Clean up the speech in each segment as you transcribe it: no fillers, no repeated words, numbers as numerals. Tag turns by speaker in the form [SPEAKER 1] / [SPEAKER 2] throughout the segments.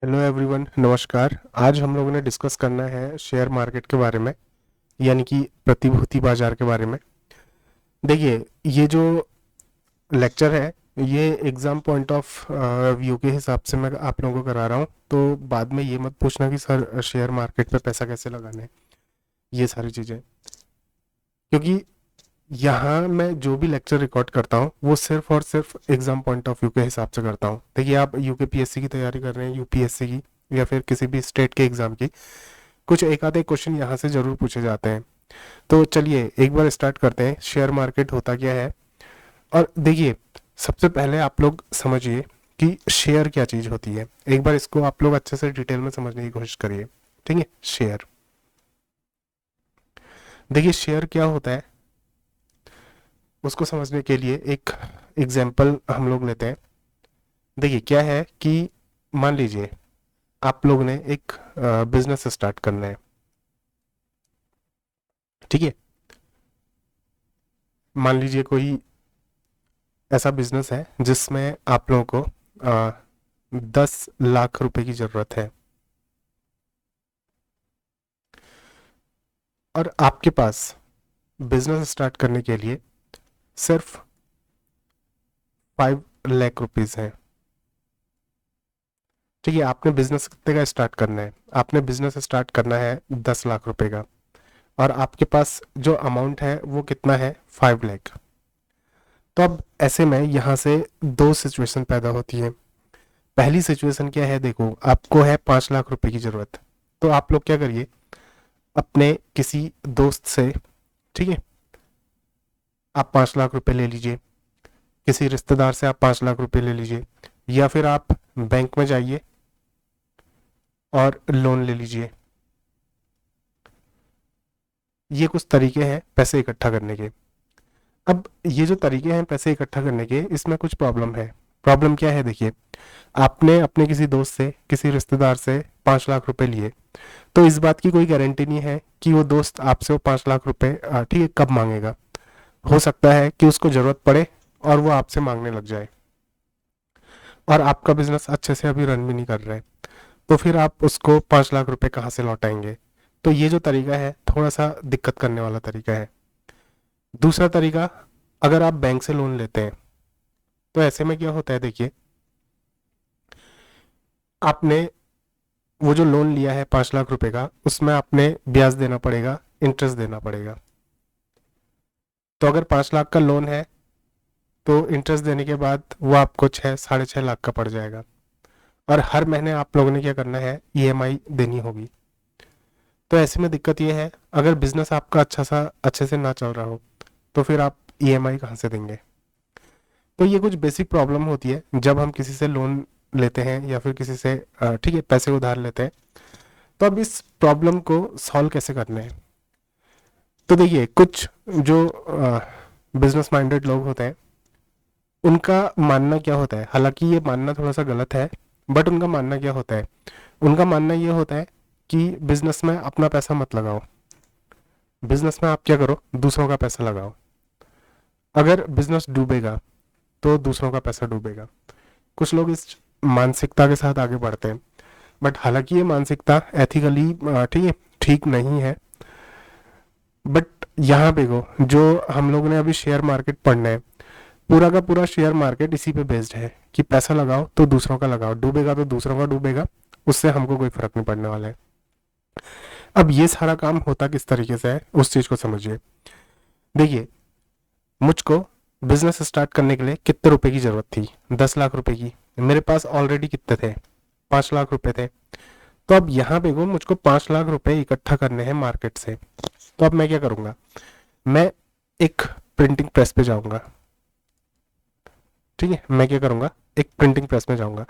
[SPEAKER 1] Hello everyone, नमस्कार। आज हम लोगों ने डिस्कस करना है शेयर मार्केट के बारे में, यानी कि प्रतिभूति बाजार के बारे में। देखिए, ये जो लेक्चर है ये एग्ज़ाम पॉइंट ऑफ व्यू के हिसाब से मैं आप लोगों को करा रहा हूँ। तो बाद में ये मत पूछना कि सर शेयर मार्केट पे पैसा कैसे लगाना है, ये सारी चीज़ें। क्योंकि यहाँ मैं जो भी लेक्चर रिकॉर्ड करता हूँ वो सिर्फ और सिर्फ एग्ज़ाम पॉइंट ऑफ व्यू के हिसाब से करता हूँ। देखिए, आप यूकेपीएससी की तैयारी कर रहे हैं, यूपीएससी की या फिर किसी भी स्टेट के एग्ज़ाम की, कुछ एक आधे क्वेश्चन यहाँ से ज़रूर पूछे जाते हैं। तो चलिए एक बार स्टार्ट करते हैं, शेयर मार्केट होता क्या है। और देखिए, सबसे पहले आप लोग समझिए कि शेयर क्या चीज़ होती है। एक बार इसको आप लोग अच्छे से डिटेल में समझने की कोशिश करिए। ठीक है, शेयर। देखिए, शेयर क्या होता है उसको समझने के लिए एक एग्जाम्पल हम लोग लेते हैं। देखिए, क्या है कि मान लीजिए आप लोग ने एक बिजनेस स्टार्ट करना है। ठीक है, मान लीजिए कोई ऐसा बिजनेस है जिसमें आप लोगों को 10 लाख रुपए की जरूरत है और आपके पास बिजनेस स्टार्ट करने के लिए सिर्फ 5 लाख रुपीज है। ठीक है, आपने बिजनेस कितने का स्टार्ट करना है? आपने बिजनेस स्टार्ट करना है 10 लाख रुपए का, और आपके पास जो अमाउंट है वो कितना है? 5 लाख। तो अब ऐसे में यहाँ से दो सिचुएशन पैदा होती है। पहली सिचुएशन क्या है? देखो, आपको है 5 लाख रुपए की जरूरत। तो आप लोग क्या करिए, अपने किसी दोस्त से, ठीक है, आप 5 लाख रुपए ले लीजिए। किसी रिश्तेदार से आप 5 लाख रुपए ले लीजिए, या फिर आप बैंक में जाइए और लोन ले लीजिए। ये कुछ तरीके हैं पैसे इकट्ठा करने के। अब ये जो तरीके हैं पैसे इकट्ठा करने के, इसमें कुछ प्रॉब्लम है। प्रॉब्लम क्या है? देखिए, आपने अपने किसी दोस्त से, किसी रिश्तेदार से 5 लाख रुपए लिए, तो इस बात की कोई गारंटी नहीं है कि वो दोस्त आपसे वो 5 लाख रुपए ठीक है कब मांगेगा। हो सकता है कि उसको जरूरत पड़े और वो आपसे मांगने लग जाए, और आपका बिजनेस अच्छे से अभी रन भी नहीं कर रहा है। तो फिर आप उसको 5 लाख रुपए कहाँ से लौटाएंगे? तो ये जो तरीका है थोड़ा सा दिक्कत करने वाला तरीका है। दूसरा तरीका, अगर आप बैंक से लोन लेते हैं तो ऐसे में क्या होता है? देखिए, आपने वो जो लोन लिया है 5 लाख रुपए का, उसमें आपने ब्याज देना पड़ेगा, इंटरेस्ट देना पड़ेगा। तो अगर 5 लाख का लोन है तो इंटरेस्ट देने के बाद वो आपको 6 साढ़े 6 लाख का पड़ जाएगा, और हर महीने आप लोगों ने क्या करना है? ईएमआई देनी होगी। तो ऐसे में दिक्कत ये है, अगर बिजनेस आपका अच्छे से ना चल रहा हो तो फिर आप ईएमआई कहाँ से देंगे? तो ये कुछ बेसिक प्रॉब्लम होती है जब हम किसी से लोन लेते हैं या फिर किसी से ठीक है पैसे उधार लेते हैं। तो अब इस प्रॉब्लम को सॉल्व कैसे करना है? तो देखिए, कुछ जो बिजनेस माइंडेड लोग होते हैं उनका मानना क्या होता है, हालांकि ये मानना थोड़ा सा गलत है, बट उनका मानना क्या होता है? उनका मानना ये होता है कि बिजनेस में अपना पैसा मत लगाओ, बिजनेस में आप क्या करो? दूसरों का पैसा लगाओ। अगर बिजनेस डूबेगा तो दूसरों का पैसा डूबेगा। कुछ लोग इस मानसिकता के साथ आगे बढ़ते हैं, बट हालांकि ये मानसिकता एथिकली ठीक है ठीक नहीं है। बट यहाँ पे को जो हम लोगों ने अभी शेयर मार्केट पढ़ना है, पूरा का पूरा शेयर मार्केट इसी पे बेस्ड है कि पैसा लगाओ तो दूसरों का लगाओ, डूबेगा तो दूसरों का डूबेगा, उससे हमको कोई फर्क नहीं पड़ने वाला है। अब ये सारा काम होता किस तरीके से है उस चीज को समझिए। देखिए, मुझको बिजनेस स्टार्ट करने के लिए कितने रुपए की जरूरत थी? 10 लाख रुपए की। मेरे पास ऑलरेडी कितने थे? 5 लाख रुपए थे। तो अब यहाँ पे को मुझको 5 लाख रुपए इकट्ठा करने हैं मार्केट से। तो अब मैं क्या करूंगा? मैं एक प्रिंटिंग प्रेस पे जाऊंगा। ठीक है, मैं क्या करूंगा? एक प्रिंटिंग प्रेस में जाऊंगा।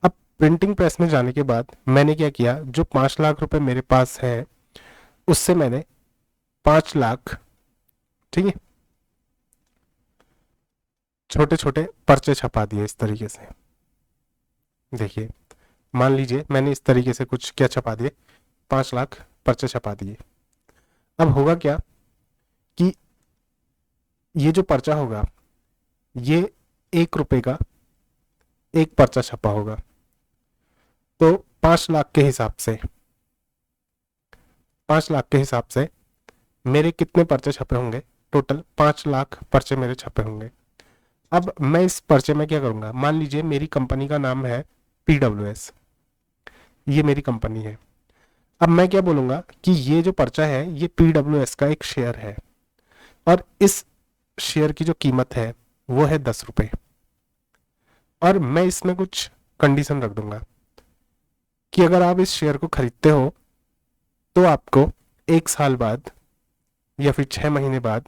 [SPEAKER 1] अब प्रिंटिंग प्रेस में जाने के बाद मैंने क्या किया? जो 5 लाख रुपए मेरे पास है उससे मैंने 5 लाख, ठीक है, छोटे छोटे पर्चे छपा दिए इस तरीके से। देखिए, मान लीजिए मैंने इस तरीके से कुछ क्या छपा दिए, 5 लाख पर्चे छपा दिए। अब होगा क्या कि ये जो पर्चा होगा ये 1 रुपए का एक पर्चा छपा होगा। तो 5 लाख के हिसाब से 5 लाख के हिसाब से मेरे कितने पर्चे छपे होंगे? टोटल 5 लाख पर्चे मेरे छपे होंगे। अब मैं इस पर्चे में क्या करूंगा? मान लीजिए मेरी कंपनी का नाम है PWS, ये मेरी कंपनी है। अब मैं क्या बोलूंगा कि ये जो पर्चा है ये PWS का एक शेयर है और इस शेयर की जो कीमत है वो है 10 रुपए। और मैं इसमें कुछ कंडीशन रख दूंगा कि अगर आप इस शेयर को खरीदते हो तो आपको 1 साल बाद या फिर 6 महीने बाद,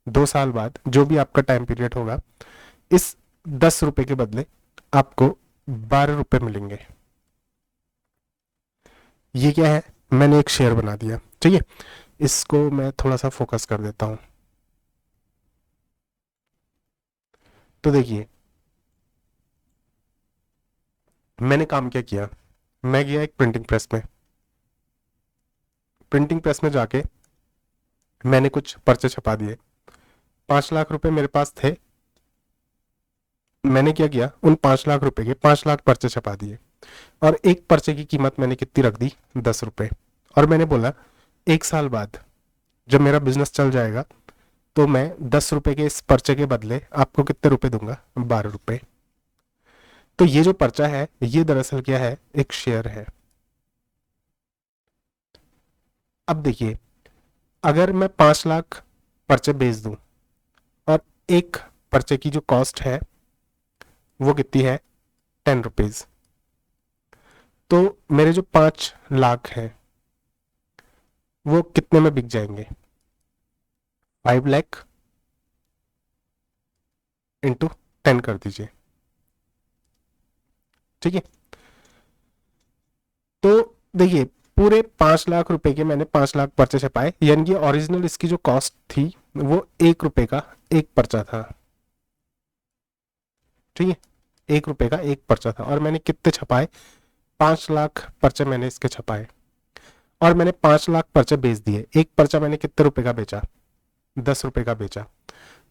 [SPEAKER 1] 2 साल बाद, जो भी आपका टाइम पीरियड होगा, इस 10 रुपए के बदले आपको 12 रुपए मिलेंगे। ये क्या है? मैंने एक शेयर बना दिया। ठीक है, इसको मैं थोड़ा सा फोकस कर देता हूं। तो देखिए मैंने काम क्या किया, मैं गया एक प्रिंटिंग प्रेस में। प्रिंटिंग प्रेस में जाके मैंने कुछ पर्चे छपा दिए। 5 लाख रुपए मेरे पास थे। मैंने क्या किया, उन 5 लाख रुपए के 5 लाख पर्चे छपा दिए और एक पर्चे की कीमत मैंने कितनी रख दी? 10 रुपए। और मैंने बोला 1 साल बाद जब मेरा बिजनेस चल जाएगा तो मैं 10 रुपए के इस पर्चे के बदले आपको कितने रुपए दूंगा? 12 रुपए। तो ये जो पर्चा है ये दरअसल क्या है? एक शेयर है। अब देखिए अगर मैं 5 लाख पर्चे बेच दूं और एक पर्चे की जो कॉस्ट है वो कितनी है? 10 रुपीज। तो मेरे जो 5 लाख हैं वो कितने में बिक जाएंगे? 5 लाख इंटू 10 कर दीजिए। ठीक है, तो देखिए पूरे 5 लाख रुपए के मैंने 5 लाख पर्चे छपाए, यानी कि ओरिजिनल इसकी जो कॉस्ट थी वो 1 रुपए का एक पर्चा था। ठीक है, 1 रुपए का एक पर्चा था और मैंने कितने छपाए? 5 लाख पर्चे मैंने इसके छपाए और मैंने 5 लाख पर्चे बेच दिए। एक पर्चा मैंने कितने रुपए का बेचा? 10 रुपए का बेचा।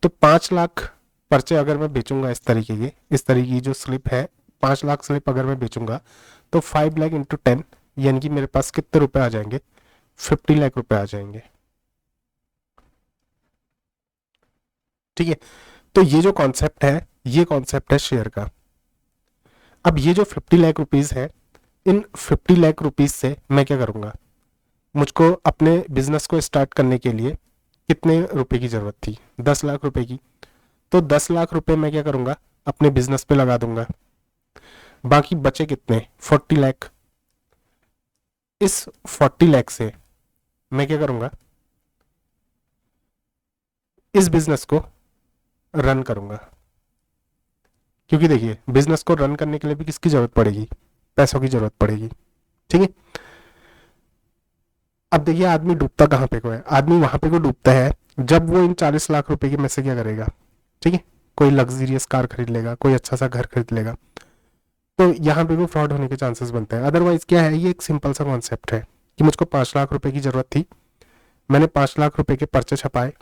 [SPEAKER 1] तो 5 लाख पर्चे अगर मैं बेचूंगा इस तरीके की जो स्लिप है, 5 लाख स्लिप अगर मैं बेचूंगा तो 5 लाख इंटू 10 यानी कि मेरे पास कितने रुपए आ जाएंगे? 50 लाख रुपए आ जाएंगे। ठीक है, तो ये जो कॉन्सेप्ट है ये कॉन्सेप्ट है शेयर का। अब ये जो 50 लाख रुपीज है, इन 50 लाख रुपीज से मैं क्या करूंगा? मुझको अपने बिजनेस को स्टार्ट करने के लिए कितने रुपए की जरूरत थी? 10 लाख रुपए की। तो 10 लाख रुपए मैं क्या करूंगा? अपने बिजनेस पे लगा दूंगा। बाकी बचे कितने? 40 लाख। इस 40 लाख से मैं क्या करूंगा? इस बिजनेस को रन करूंगा। क्योंकि देखिए बिजनेस को रन करने के लिए भी किसकी जरूरत पड़ेगी? पैसों की जरूरत पड़ेगी। ठीक है, अब देखिए आदमी डूबता कहाँ पे को है? आदमी वहां पे को डूबता है जब वो इन 40 लाख रुपए की में से क्या करेगा? ठीक है, कोई लग्जरियस कार खरीद लेगा, कोई अच्छा सा घर खरीद लेगा, तो यहाँ पे भी फ्रॉड होने के चांसेस बनते हैं। अदरवाइज क्या है, ये एक सिंपल सा कॉन्सेप्ट है कि मुझको 5 लाख रुपए की जरूरत थी, मैंने 5 लाख रुपए के पर्चे छपाए,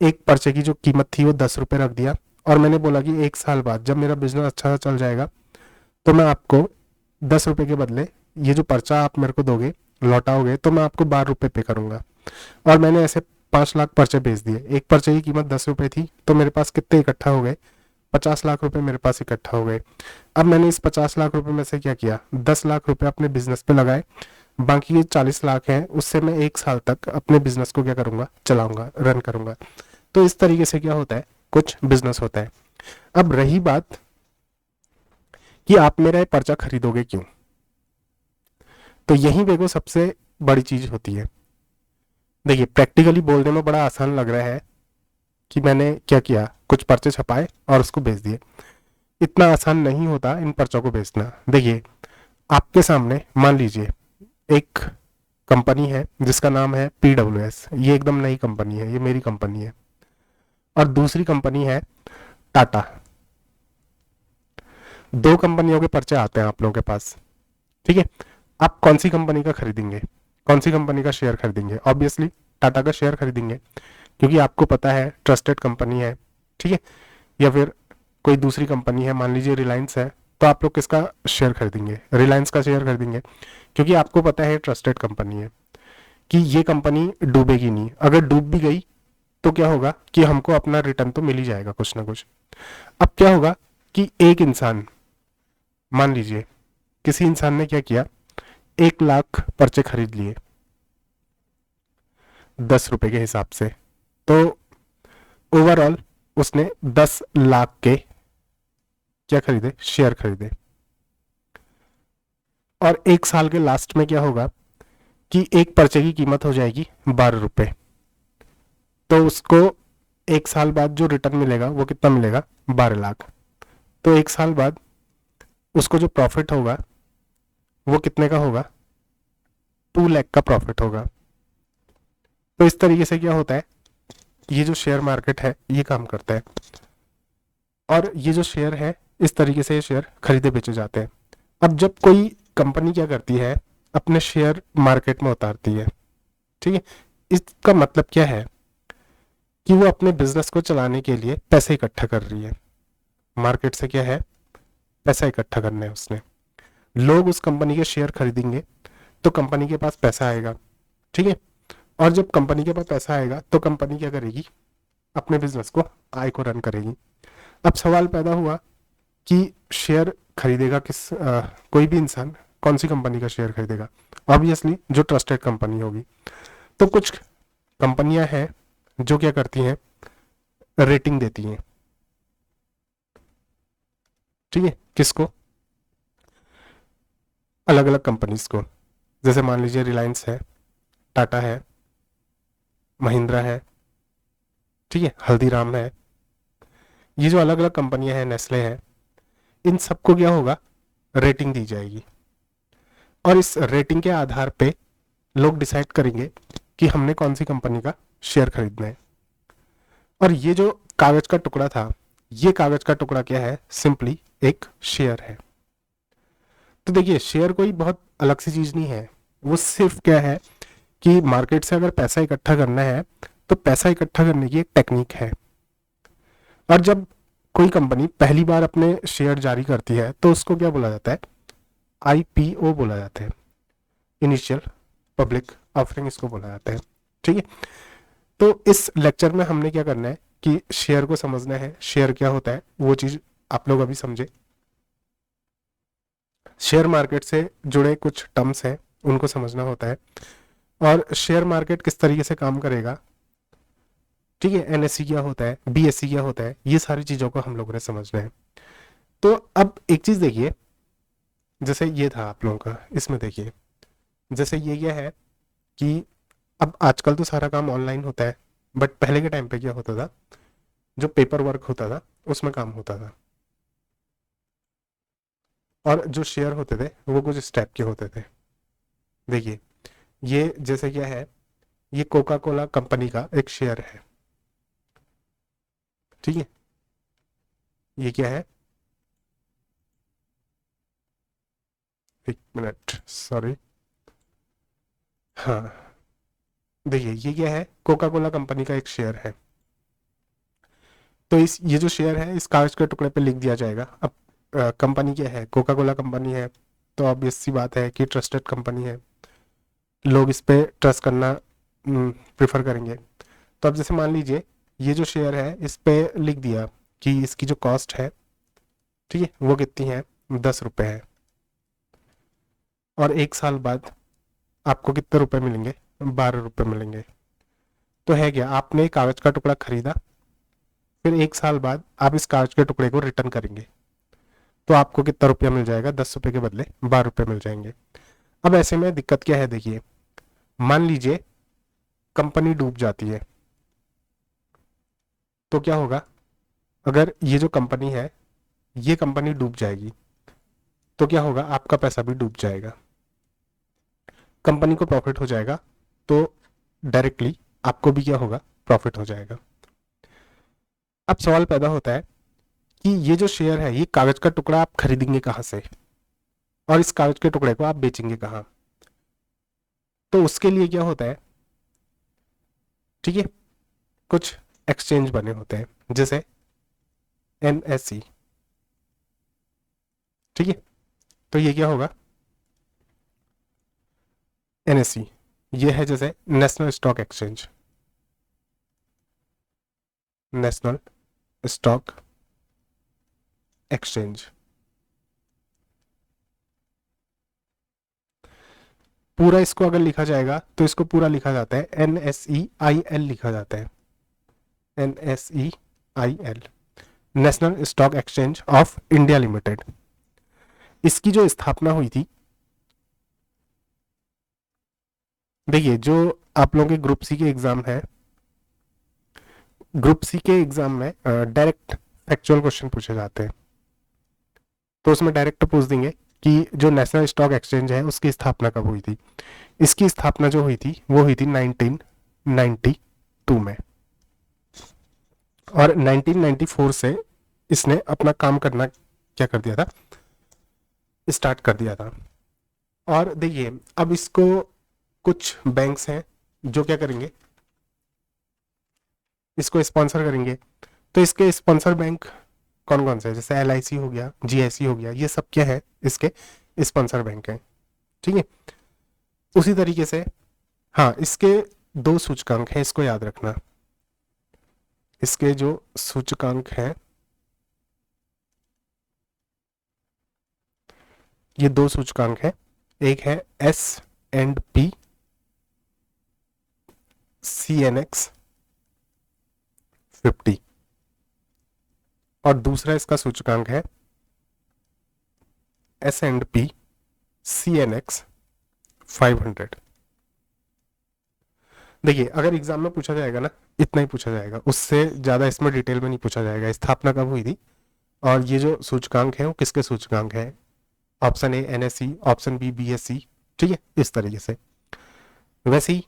[SPEAKER 1] एक पर्चे की जो कीमत थी वो 10 रुपए रख दिया और मैंने बोला कि 1 साल बाद जब मेरा बिजनेस अच्छा चल जाएगा तो मैं आपको 10 रुपए के बदले ये जो पर्चा आप मेरे को दोगे, लौटाओगे, तो मैं आपको 12 रुपए पे करूंगा। और मैंने ऐसे 5 लाख पर्चे बेच दिए। एक पर्चे की कीमत 10 रुपए थी तो मेरे पास कितने इकट्ठा हो गए? 50 लाख रुपए मेरे पास इकट्ठा हो गए। अब मैंने इस 50 लाख रुपए में से क्या किया? 10 लाख रुपए अपने बिजनेस पे लगाए, बाकी ये 40 लाख हैं उससे मैं 1 साल तक अपने बिजनेस को क्या करूंगा? चलाऊंगा, रन करूंगा। तो इस तरीके से क्या होता है? कुछ बिजनेस होता है। अब रही बात कि आप मेरा ये पर्चा खरीदोगे क्यों, तो यही देखो सबसे बड़ी चीज होती है। देखिए प्रैक्टिकली बोलने में बड़ा आसान लग रहा है कि मैंने क्या किया, कुछ पर्चे छपाए और उसको बेच दिए। इतना आसान नहीं होता इन पर्चों को बेचना। देखिए आपके सामने मान लीजिए एक कंपनी है जिसका नाम है PWS, ये एकदम नई कंपनी है, ये मेरी कंपनी है। और दूसरी कंपनी है टाटा। दो कंपनियों के पर्चे आते हैं आप लोगों के पास। ठीक है, आप कौन सी कंपनी का खरीदेंगे? कौन सी कंपनी का शेयर खरीदेंगे? ऑब्वियसली टाटा का शेयर खरीदेंगे क्योंकि आपको पता है ट्रस्टेड कंपनी है। ठीक है, या फिर कोई दूसरी कंपनी है, मान लीजिए रिलायंस है, तो आप लोग किसका शेयर खरीदेंगे? रिलायंस का शेयर खरीदेंगे, क्योंकि आपको पता है ट्रस्टेड कंपनी है कि ये कंपनी डूबेगी नहीं। अगर डूब भी गई तो क्या होगा कि हमको अपना रिटर्न तो मिल ही जाएगा कुछ ना कुछ। अब क्या होगा कि एक इंसान, मान लीजिए किसी इंसान ने क्या किया, 1 लाख पर्चे खरीद लिए 10 रुपए के हिसाब से, तो ओवरऑल उसने 10 लाख के क्या खरीदे, शेयर खरीदे। और 1 साल के लास्ट में क्या होगा कि एक पर्चे की कीमत हो जाएगी 12 रुपए। तो उसको 1 साल बाद जो रिटर्न मिलेगा वो कितना मिलेगा, 12 लाख। तो 1 साल बाद उसको जो प्रॉफिट होगा वो कितने का होगा, 2 लाख का प्रॉफिट होगा। तो इस तरीके से क्या होता है, ये जो शेयर मार्केट है ये काम करता है। और ये जो शेयर है इस तरीके से ये शेयर खरीदे बेचे जाते हैं। अब जब कोई कंपनी क्या करती है, अपने शेयर मार्केट में उतारती है, ठीक है, इसका मतलब क्या है कि वो अपने बिजनेस को चलाने के लिए पैसे इकट्ठा कर रही है। मार्केट से क्या है, पैसा इकट्ठा करना है उसने। लोग उस कंपनी के शेयर खरीदेंगे तो कंपनी के पास पैसा आएगा, ठीक है। और जब कंपनी के पास पैसा आएगा तो कंपनी क्या करेगी, अपने बिजनेस को, आय को रन करेगी। अब सवाल पैदा हुआ कि शेयर खरीदेगा कोई भी इंसान कौन सी कंपनी का शेयर खरीदेगा? ऑब्वियसली जो ट्रस्टेड कंपनी होगी। तो कुछ कंपनियां हैं जो क्या करती हैं, रेटिंग देती हैं, ठीक है, किसको, अलग अलग कंपनीज को। जैसे मान लीजिए रिलायंस है, टाटा है, महिंद्रा है, ठीक है, हल्दीराम है, ये जो अलग अलग कंपनियां हैं, नेस्ले है, इन सबको क्या होगा, रेटिंग दी जाएगी। और इस रेटिंग के आधार पे लोग डिसाइड करेंगे कि हमने कौन सी कंपनी का शेयर खरीदना है। और ये जो कागज का टुकड़ा था, ये कागज का टुकड़ा क्या है, सिंपली एक शेयर है। तो देखिए शेयर कोई बहुत अलग सी चीज नहीं है, वो सिर्फ क्या है कि मार्केट से अगर पैसा इकट्ठा करना है तो पैसा इकट्ठा करने की एक टेक्निक है। और जब कोई कंपनी पहली बार अपने शेयर जारी करती है तो उसको क्या बोला जाता है, आईपीओ बोला जाता है, इनिशियल पब्लिक ऑफरिंग इसको बोला जाता है, ठीक है। तो इस लेक्चर में हमने क्या करना है कि शेयर को समझना है, शेयर क्या होता है वो चीज आप लोग अभी समझे। शेयर मार्केट से जुड़े कुछ टर्म्स हैं उनको समझना होता है, और शेयर मार्केट किस तरीके से काम करेगा, ठीक है, एनएससी क्या होता है, बीएससी क्या होता है, ये सारी चीजों को हम लोगों ने समझना है। तो अब एक चीज देखिए, जैसे ये था आप लोगों का, इसमें देखिए जैसे ये क्या है कि अब आजकल तो सारा काम ऑनलाइन होता है, बट पहले के टाइम पे क्या होता था, जो पेपर वर्क होता था उसमें काम होता था। और जो शेयर होते थे वो कुछ स्टेप के होते थे। देखिए ये जैसे क्या है, ये कोका कोला कंपनी का एक शेयर है, ठीक है, ये क्या है, एक मिनट सॉरी, हाँ, देखिए ये क्या है, कोका कोला कंपनी का एक शेयर है। तो इस ये जो शेयर है इस कागज के टुकड़े पे लिख दिया जाएगा। अब कंपनी क्या है, कोका कोला कंपनी है, तो ऑब्वियस सी बात है कि ट्रस्टेड कंपनी है, लोग इस पे ट्रस्ट करना प्रेफर करेंगे। तो अब जैसे मान लीजिए ये जो शेयर है इस पे लिख दिया कि इसकी जो कॉस्ट है, ठीक है, वो कितनी है, 10 रुपए है। और 1 साल बाद आपको कितने रुपए मिलेंगे, 12 रुपए मिलेंगे। तो है क्या, आपने कागज का टुकड़ा खरीदा, फिर 1 साल बाद आप इस कागज के टुकड़े को रिटर्न करेंगे, तो आपको कितना रुपया मिल जाएगा, 10 रुपए के बदले 12 रुपए मिल जाएंगे। अब ऐसे में दिक्कत क्या है, देखिए मान लीजिए कंपनी डूब जाती है, तो क्या होगा, अगर ये जो कंपनी है ये कंपनी डूब जाएगी तो क्या होगा, आपका पैसा भी डूब जाएगा, कंपनी को प्रॉफिट हो जाएगा, तो डायरेक्टली आपको भी क्या होगा, प्रॉफिट हो जाएगा। अब सवाल पैदा होता है कि ये जो शेयर है ये कागज का टुकड़ा आप खरीदेंगे कहाँ से, और इस कागज के टुकड़े को आप बेचेंगे कहाँ? तो उसके लिए क्या होता है, ठीक है, कुछ एक्सचेंज बने होते हैं, जैसे एनएससी, ठीक है, तो ये क्या होगा, एनएसई, ये है जैसे national stock exchange, national stock exchange. पूरा इसको अगर लिखा जाएगा तो इसको पूरा लिखा जाता है NSEIL लिखा जाता है, NSEIL, national stock exchange of India limited. इसकी जो स्थापना हुई थी, देखिए जो आप लोगों के ग्रुप सी के एग्जाम है, ग्रुप सी के एग्जाम में डायरेक्ट फैक्चुअल क्वेश्चन पूछे जाते हैं, तो उसमें डायरेक्ट पूछ देंगे कि जो नेशनल स्टॉक एक्सचेंज है उसकी स्थापना कब हुई थी। इसकी स्थापना जो हुई थी वो हुई थी 1992 में, और 1994 से इसने अपना काम करना क्या कर दिया था, स्टार्ट कर दिया था। और देखिए अब इसको कुछ बैंक्स हैं जो क्या करेंगे, इसको स्पॉन्सर करेंगे। तो इसके स्पॉन्सर बैंक कौन कौन से हैं, जैसे LIC हो गया, GIC हो गया, ये सब क्या है, इसके स्पॉन्सर बैंक हैं। ठीक है, उसी तरीके से हाँ, इसके 2 सूचकांक हैं, इसको याद रखना। इसके जो सूचकांक हैं, ये 2 सूचकांक हैं, एक है S&P CNX 50 और दूसरा इसका सूचकांक है S&P CNX 500। देखिए अगर एग्जाम में पूछा जाएगा ना, इतना ही पूछा जाएगा, उससे ज़्यादा इसमें डिटेल में नहीं पूछा जाएगा। स्थापना कब हुई थी और ये जो सूचकांक है वो किसके सूचकांक है, option A NSE, option B BSE। ठीक है, इस तरीके से। वैसे ही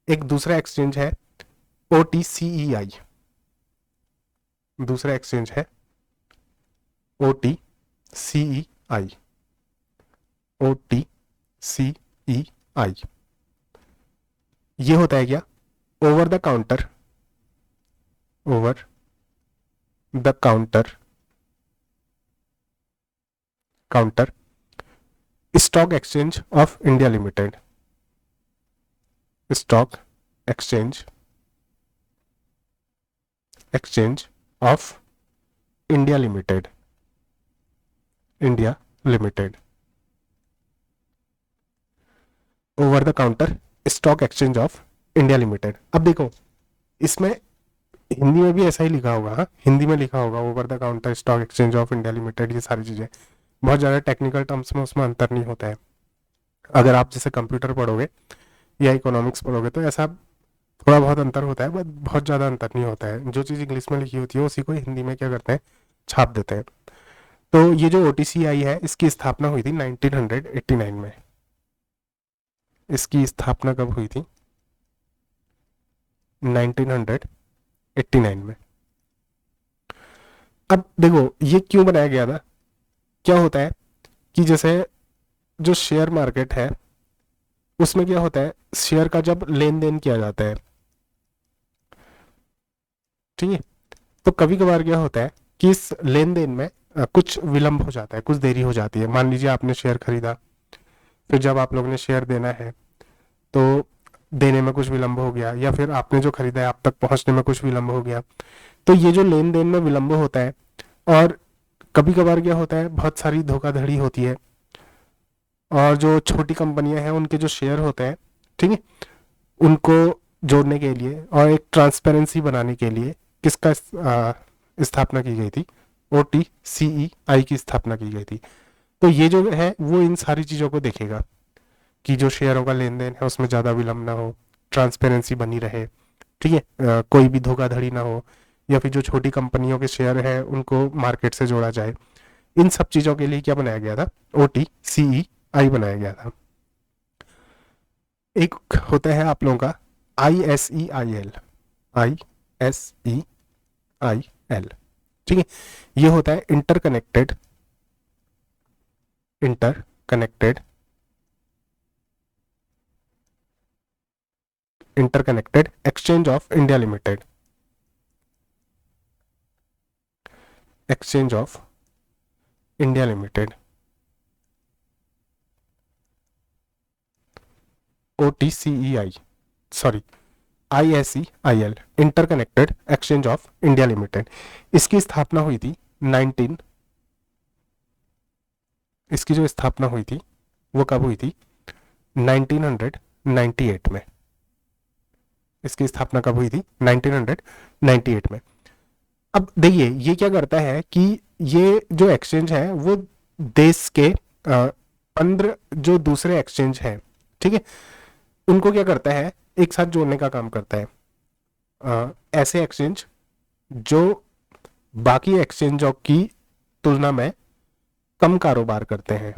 [SPEAKER 1] एक दूसरा एक्सचेंज है OTCEI, दूसरा एक्सचेंज है OTCEI, OTCEI। ये होता है क्या, over the counter, over the counter stock exchange of India limited, stock exchange of India limited, India limited, over the counter stock exchange of India limited. अब देखो इसमें हिंदी में भी ऐसा ही लिखा होगा, हाँ हिंदी में लिखा होगा over the counter stock exchange of India limited, ये सारी चीजें बहुत ज़्यादा टेक्निकल टर्म्स में उसमें अंतर नहीं होता है। अगर आप जैसे कंप्यूटर पढ़ोगे या इकोनॉमिक्स पढ़ोगे तो ऐसा थोड़ा बहुत अंतर होता है, बट बहुत ज़्यादा अंतर नहीं होता है। जो चीज़ इंग्लिश में लिखी होती है उसी को हिंदी में क्या करते हैं, छाप देते हैं। तो ये जो OTCEI है इसकी स्थापना हुई थी 1989 में। इसकी स्थापना कब हुई थी, 1989 में। अब देखो ये क्यों बनाया गया था, क्या होता है कि जैसे जो शेयर मार्केट है उसमें क्या होता है, शेयर का जब लेन देन किया जाता है, ठीक है, तो कभी कभार क्या होता है कि इस लेन देन में कुछ विलंब हो जाता है, कुछ देरी हो जाती है। मान लीजिए आपने शेयर खरीदा, फिर जब आप लोगों ने शेयर देना है तो देने में कुछ विलंब हो गया, या फिर आपने जो खरीदा है आप तक पहुंचने में कुछ विलंब हो गया। तो ये जो लेन देन में विलंब होता है, और कभी कभार क्या होता है बहुत सारी धोखाधड़ी होती है, और जो छोटी कंपनियां हैं उनके जो शेयर होते हैं, ठीक है, उनको जोड़ने के लिए और एक ट्रांसपेरेंसी बनाने के लिए किसका स्थापना की गई थी, OTCEI की स्थापना की गई थी। तो ये जो है वो इन सारी चीज़ों को देखेगा कि जो शेयरों का लेन देन है उसमें ज़्यादा विलंब ना हो, ट्रांसपेरेंसी बनी रहे, ठीक है, कोई भी धोखाधड़ी ना हो, या फिर जो छोटी कंपनियों के शेयर हैं उनको मार्केट से जोड़ा जाए। इन सब चीज़ों के लिए क्या बनाया गया था, OTCEI बनाया गया था। एक होता है आप लोगों का ISEIL, ISEIL, ठीक है, ये होता है interconnected exchange of India limited, exchange of India limited, OTCEI, sorry ISEIL, interconnected exchange of India limited. इसकी स्थापना हुई थी 19 इसकी जो स्थापना हुई थी वो कब हुई थी? 1998 में। इसकी स्थापना कब हुई थी? 1998 में। अब देखिए ये क्या करता है कि ये जो एक्सचेंज है वो देश के 15 जो दूसरे एक्सचेंज हैं, ठीक है, उनको क्या करता है? एक साथ जोड़ने का काम करता है। ऐसे एक्सचेंज जो बाकी एक्सचेंजों की तुलना में कम कारोबार करते हैं,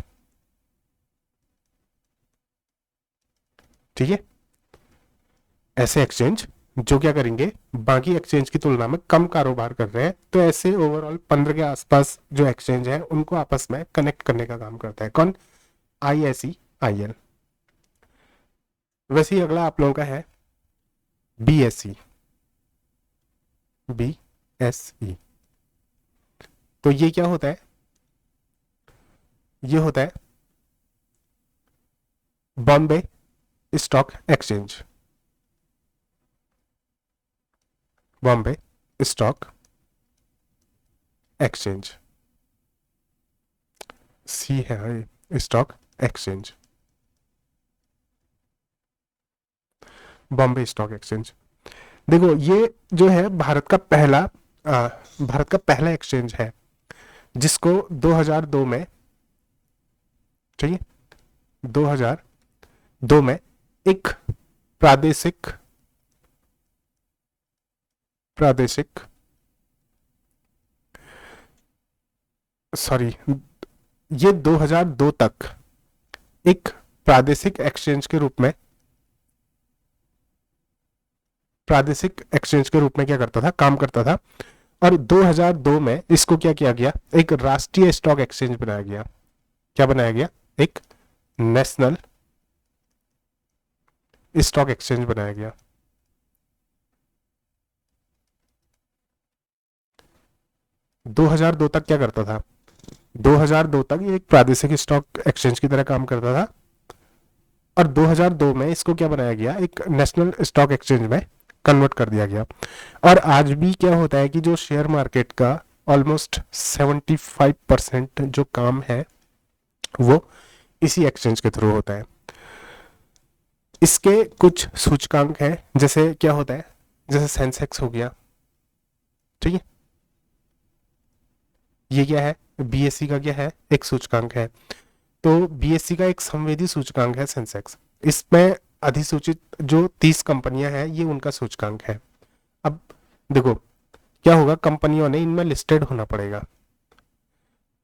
[SPEAKER 1] ठीक है, ऐसे एक्सचेंज जो क्या करेंगे? बाकी एक्सचेंज की तुलना में कम कारोबार कर रहे हैं, तो ऐसे ओवरऑल 15 के आसपास जो एक्सचेंज है उनको आपस में कनेक्ट करने का काम करता है। कौन? ISEIL। वैसे ही अगला आप लोगों का है BSE। तो ये क्या होता है? ये होता है Bombay stock exchange, Bombay stock exchange, सी है stock exchange, Bombay stock exchange. देखो ये जो है भारत का पहला एक्सचेंज है जिसको 2002 में, ठीक है, 2002 में एक प्रादेशिक सॉरी ये 2002 तक एक प्रादेशिक एक्सचेंज के रूप में क्या करता था? काम करता था। और 2002 में इसको क्या किया गया? एक राष्ट्रीय स्टॉक एक्सचेंज बनाया गया। क्या बनाया गया? एक नेशनल स्टॉक एक्सचेंज बनाया गया। दो हजार दो तक क्या करता था? 2002 तक ये एक प्रादेशिक स्टॉक एक्सचेंज की तरह काम करता था, और 2002 में इसको क्या बनाया गया? एक नेशनल स्टॉक एक्सचेंज में कन्वर्ट कर दिया गया। और आज भी क्या होता है कि जो शेयर मार्केट का ऑलमोस्ट 75% जो काम है वो इसी एक्सचेंज के थ्रू होता है। इसके कुछ सूचकांक हैं, जैसे क्या होता है? जैसे सेंसेक्स हो गया, ठीक है, ये क्या है? BSE का क्या है? एक सूचकांक है। तो BSE का एक संवेदी सूचकांक है सेंसेक्स। इसमें अधिसूचित जो 30 कंपनियां हैं ये उनका सूचकांक है। अब देखो क्या होगा, कंपनियों ने इनमें लिस्टेड होना पड़ेगा।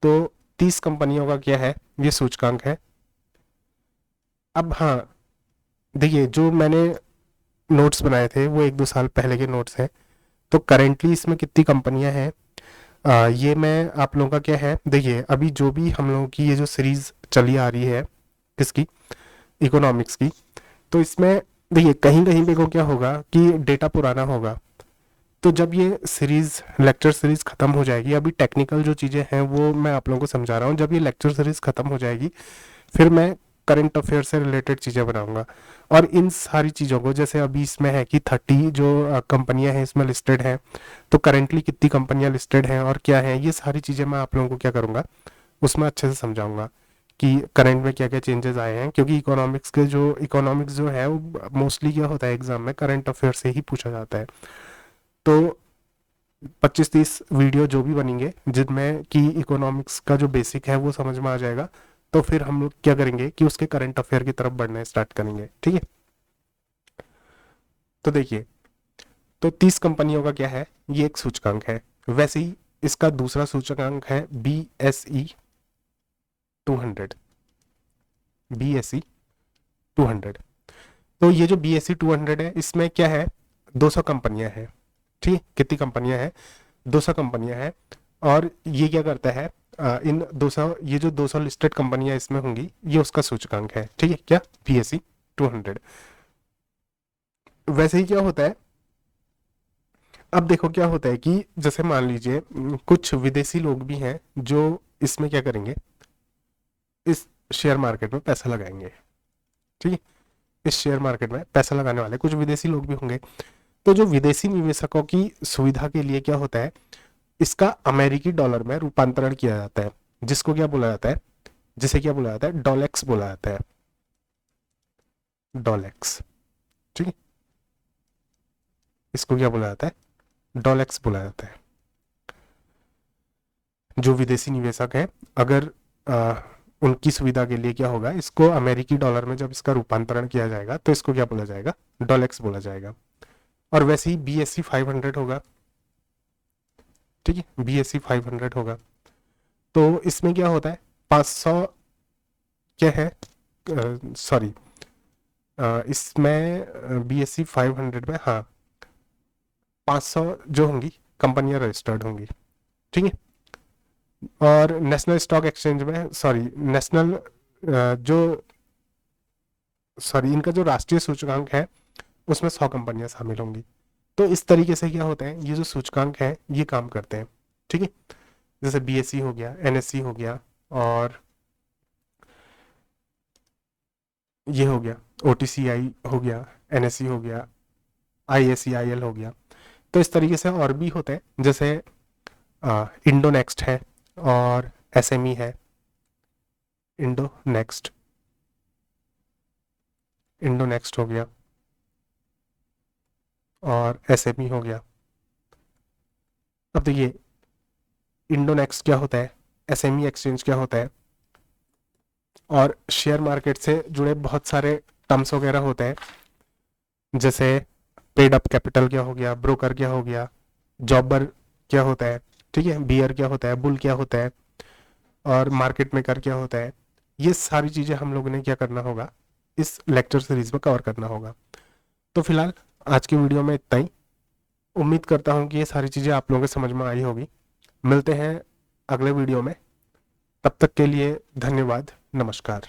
[SPEAKER 1] तो 30 कंपनियों का क्या है? ये सूचकांक है। अब हाँ देखिए, जो मैंने नोट्स बनाए थे वो 1-2 साल पहले के नोट्स हैं। तो करेंटली इसमें कितनी कंपनियां हैं ये मैं आप लोगों का क्या है, देखिए अभी जो भी हम लोगों की ये जो सीरीज चली आ रही है किसकी? इकोनॉमिक्स की। तो इसमें देखिए कहीं कहीं पे को क्या होगा कि डेटा पुराना होगा। तो जब ये सीरीज लेक्चर सीरीज खत्म हो जाएगी, अभी टेक्निकल जो चीज़ें हैं वो मैं आप लोगों को समझा रहा हूँ, जब ये लेक्चर सीरीज खत्म हो जाएगी फिर मैं करंट अफेयर से रिलेटेड चीज़ें बनाऊंगा। और इन सारी चीज़ों को, जैसे अभी इसमें है कि 30 जो कंपनियां हैं इसमें लिस्टेड हैं, तो करेंटली कितनी कंपनियां लिस्टेड हैं और क्या है, ये सारी चीज़ें मैं आप लोगों को क्या करूँगा उसमें अच्छे से समझाऊंगा कि करंट में क्या क्या चेंजेस आए हैं। क्योंकि इकोनॉमिक्स जो है वो मोस्टली क्या होता है एग्जाम में करंट अफेयर से ही पूछा जाता है। तो 25-30 वीडियो जो भी बनेंगे जिनमें कि इकोनॉमिक्स का जो बेसिक है वो समझ में आ जाएगा, तो फिर हम लोग क्या करेंगे कि उसके करंट अफेयर की तरफ बढ़ना स्टार्ट करेंगे, ठीक है। तो देखिए, तो 30 कंपनियों का क्या है? ये एक सूचकांक है। वैसे ही इसका दूसरा सूचकांक है BSE 200। BSE 200। तो ये जो BSE 200 है इसमें क्या है? 200 कंपनियां हैं, ठीक है। कितनी कंपनियां हैं? 200 कंपनियां हैं। और ये क्या करता है? इन 200 ये जो 200 लिस्टेड कंपनियां इसमें होंगी ये उसका सूचकांक है, ठीक है। क्या? BSE 200। वैसे ही क्या होता है, अब देखो क्या होता है कि जैसे मान लीजिए कुछ विदेशी लोग भी हैं जो इसमें क्या करेंगे, इस शेयर मार्केट में पैसा लगाएंगे। ठीक है, इस शेयर मार्केट में पैसा लगाने वाले कुछ विदेशी लोग भी होंगे। तो जो विदेशी निवेशकों की सुविधा के लिए क्या होता है, इसका अमेरिकी डॉलर में रूपांतरण किया जाता है, जिसको क्या बोला जाता है, जिसे क्या बोला जाता है, डॉलेक्स बोला जाता है, डॉलेक्स। ठीक है, इसको क्या बोला जाता है, डॉलेक्स बोला जाता है। जो विदेशी निवेशक है, अगर उनकी सुविधा के लिए क्या होगा, इसको अमेरिकी डॉलर में जब इसका रूपांतरण किया जाएगा तो इसको क्या बोला जाएगा, डॉलेक्स बोला जाएगा। और वैसे ही BSE 500 होगा। ठीक है, BSE 500 होगा। तो इसमें क्या होता है, 500 क्या है, सॉरी, इसमें BSE 500 में, हाँ, 500 जो होंगी कंपनियां रजिस्टर्ड होंगी। ठीक है, और नेशनल स्टॉक एक्सचेंज में, सॉरी, नेशनल जो, सॉरी, इनका जो राष्ट्रीय सूचकांक है उसमें 100 कंपनियां शामिल होंगी। तो इस तरीके से क्या होता है, ये जो सूचकांक है ये काम करते हैं। ठीक है, जैसे BSE हो गया, NSE हो गया, और ये हो गया OTCI हो गया, NSE हो गया, ISEIL हो गया। तो इस तरीके से और भी होते हैं, जैसे इंडो नेक्स्ट है और SME है, इंडो नेक्स्ट हो गया और SME हो गया। अब देखिए, इंडो नेक्स्ट क्या होता है, SME एक्सचेंज क्या होता है, और शेयर मार्केट से जुड़े बहुत सारे टर्म्स वगैरह होते हैं, जैसे पेड अप कैपिटल क्या हो गया, ब्रोकर क्या हो गया, जॉबर क्या होता है, ठीक है, बियर क्या होता है, बुल क्या होता है, और मार्केट मेकर क्या होता है। ये सारी चीज़ें हम लोगों ने क्या करना होगा, इस लेक्चर सीरीज में कवर करना होगा। तो फिलहाल आज की वीडियो में इतना ही। उम्मीद करता हूँ कि ये सारी चीज़ें आप लोगों को समझ में आई होगी। मिलते हैं अगले वीडियो में, तब तक के लिए धन्यवाद, नमस्कार।